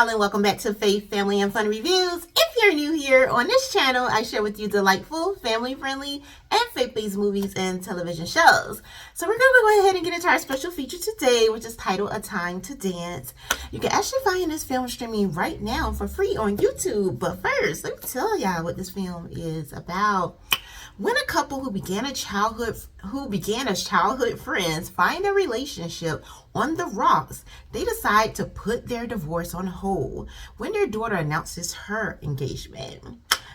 y'all, and welcome back to Faith, Family, and Fun Reviews. If you're new here on this channel, I share with you delightful, family-friendly, and faith-based movies and television shows. So we're going to go ahead and get into our special feature today, which is titled A Time to Dance. You can actually find this film streaming right now for free on YouTube. But first, let me tell y'all what this film is about. When a couple who began as childhood friends find a relationship on the rocks, they decide to put their divorce on hold when their daughter announces her engagement.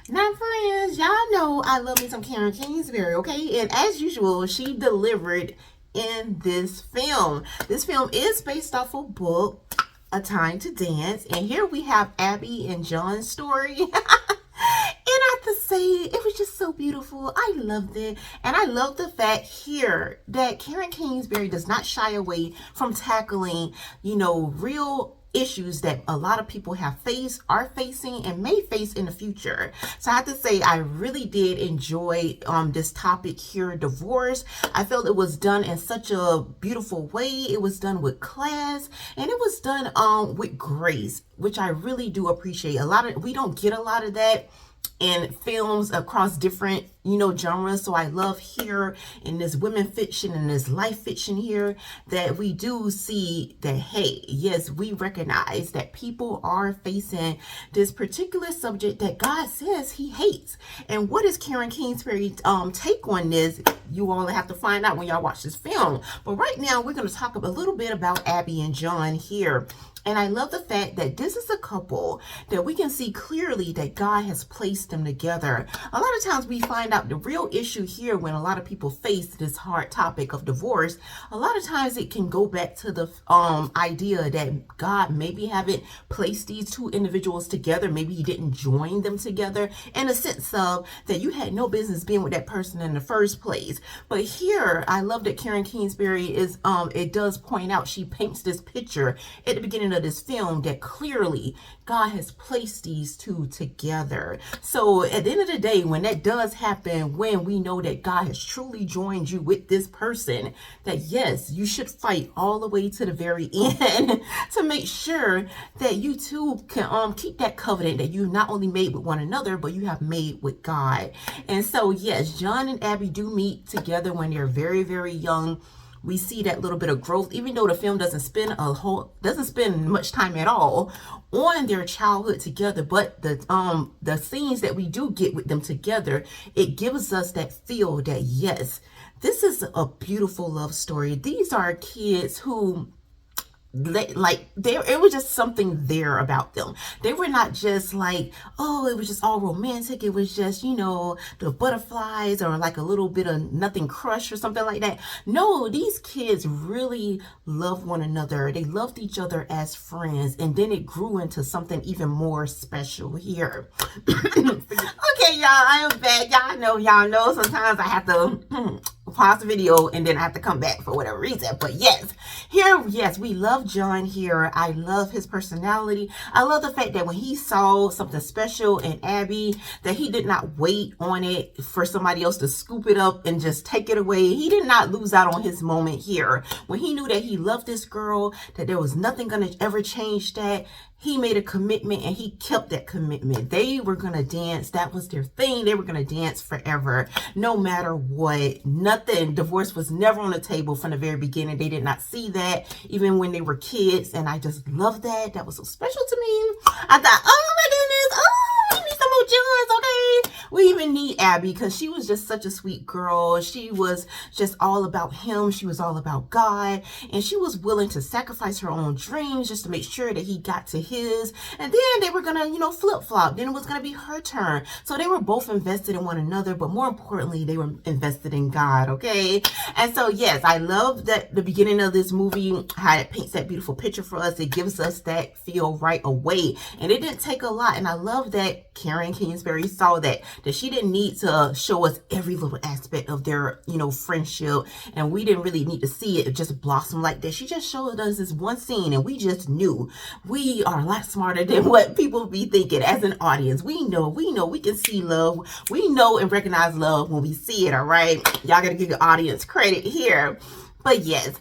Now, friends, y'all know I love me some Karen Kingsbury, okay? And as usual, she delivered in this film. This film is based off a book, A Time to Dance. And here we have Abby and John's story. And I have to say, it was just so beautiful. I loved it. And I love the fact here that Karen Kingsbury does not shy away from tackling, real issues that a lot of people have faced, are facing, and may face in the future. So I have to say, I really did enjoy this topic here, divorce. I felt it was done in such a beautiful way. It was done with class, and it was done with grace, which I really do appreciate. We don't get a lot of that in films across different genres. So I love here in this women fiction and this life fiction here that we do see that, hey, yes, we recognize that people are facing this particular subject that God says he hates. And what is Karen Kingsbury's take on this? You all have to find out when y'all watch this film. But right now we're going to talk a little bit about Abby and John here. And I love the fact that this is a couple that we can see clearly that God has placed them together. A lot of times we find out the real issue here when a lot of people face this hard topic of divorce. A lot of times it can go back to the idea that God maybe haven't placed these two individuals together. Maybe he didn't join them together in a sense of that you had no business being with that person in the first place. But here, I love that Karen Kingsbury is, it does point out, she paints this picture at the beginning of this film that clearly God has placed these two together. So at the end of the day, when that does happen, when we know that God has truly joined you with this person, that yes, you should fight all the way to the very end to make sure that you two can keep that covenant that you not only made with one another, but you have made with God. And so yes, John and Abby do meet together when they're very, very young. We see that little bit of growth, even though the film doesn't spend much time at all on their childhood together. But the scenes that we do get with them together, it gives us that feel that yes, this is a beautiful love story. These are kids who, it was just something there about them. They were not just like, oh, it was just all romantic. It was just, the butterflies or like a little bit of nothing crush or something like that. No, these kids really loved one another. They loved each other as friends. And then it grew into something even more special here. Okay, y'all, I am back. Y'all know sometimes I have to pause the video and then I have to come back for whatever reason. But yes, we love John here. I love his personality. I love the fact that when he saw something special in Abby, that he did not wait on it for somebody else to scoop it up and just take it away. He did not lose out on his moment here. When he knew that he loved this girl, that there was nothing going to ever change that, he made a commitment and he kept that commitment. They were going to dance. That was their thing. They were going to dance forever, no matter what. Nothing. Divorce was never on the table from the very beginning. They did not see that even when they were kids. And I just love that. That was so special to me. I thought, oh my goodness. Oh, we need some more Johns, okay? We even need Abby because she was just such a sweet girl. She was just all about him. She was all about God. And she was willing to sacrifice her own dreams just to make sure that he got to his. And then they were going to, flip-flop. Then it was going to be her turn. So they were both invested in one another. But more importantly, they were invested in God, okay? And so, yes, I love that the beginning of this movie, how it paints that beautiful picture for us. It gives us that feel right away. And it didn't take a lot. And I love that Karen Kingsbury saw that she didn't need to show us every little aspect of their, friendship. And we didn't really need to see it just blossom like that. She just showed us this one scene and we just knew. We are a lot smarter than what people be thinking as an audience. We know we can see love. We know and recognize love when we see it, all right? Y'all gotta give the audience credit here. But yes,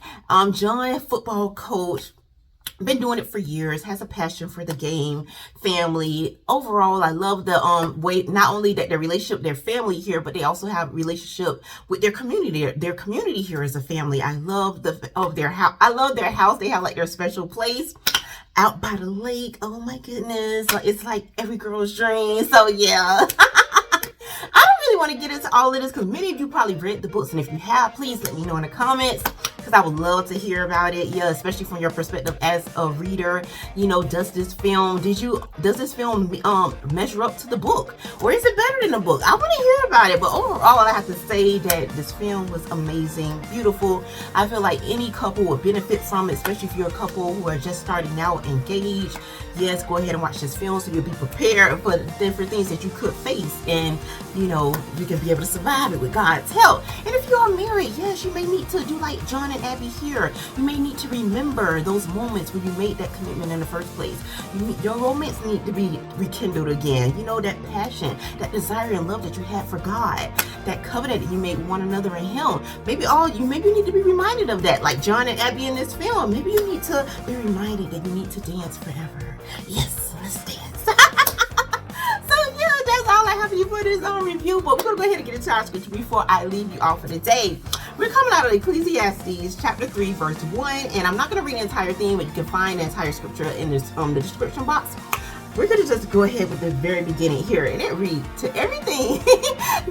John, football coach, been doing it for years, has a passion for the game, family. Overall, I love the way, not only that their relationship, their family here, but they also have relationship with their community. Their community here is a family. I love their house. I love their house. They have like their special place out by the lake. Oh my goodness. It's like every girl's dream. So yeah. I don't really want to get into all of this because many of you probably read the books, and if you have, please let me know in the comments because I would love to hear about it. Yeah, especially from your perspective as a reader. You know, does this film measure up to the book, or is it better than the book? I want to hear about it. But overall, I have to say that this film was amazing, beautiful. I feel like any couple would benefit from it, especially if you're a couple who are just starting out engaged. Yes, go ahead and watch this film so you'll be prepared for the different things that you could face, and you know, you can be able to survive it with God's help. And if you are married, yes, you may need to do like John and Abby here. You may need to remember those moments when you made that commitment in the first place. Your romance need to be rekindled again. You know, that passion, that desire and love that you had for God, that covenant that you made with one another in Him. Maybe you need to be reminded of that, like John and Abby in this film. Maybe you need to be reminded that you need to dance forever. Yes, let's dance. That's all I have for you for this review, but we're going to go ahead and get into our scripture before I leave you off for the day. We're coming out of Ecclesiastes chapter 3 verse 1, and I'm not going to read the entire thing, but you can find the entire scripture in this the description box. We're going to just go ahead with the very beginning here, and it reads, to everything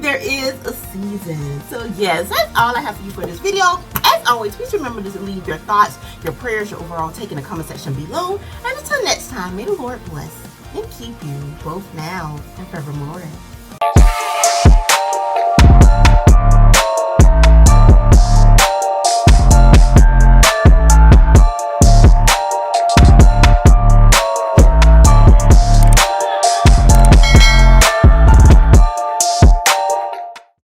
there is a season. So yes, that's all I have for you for this video. As always, please remember to leave your thoughts, your prayers, your overall take in the comment section below. And until next time, may the Lord bless and keep you both now and forevermore.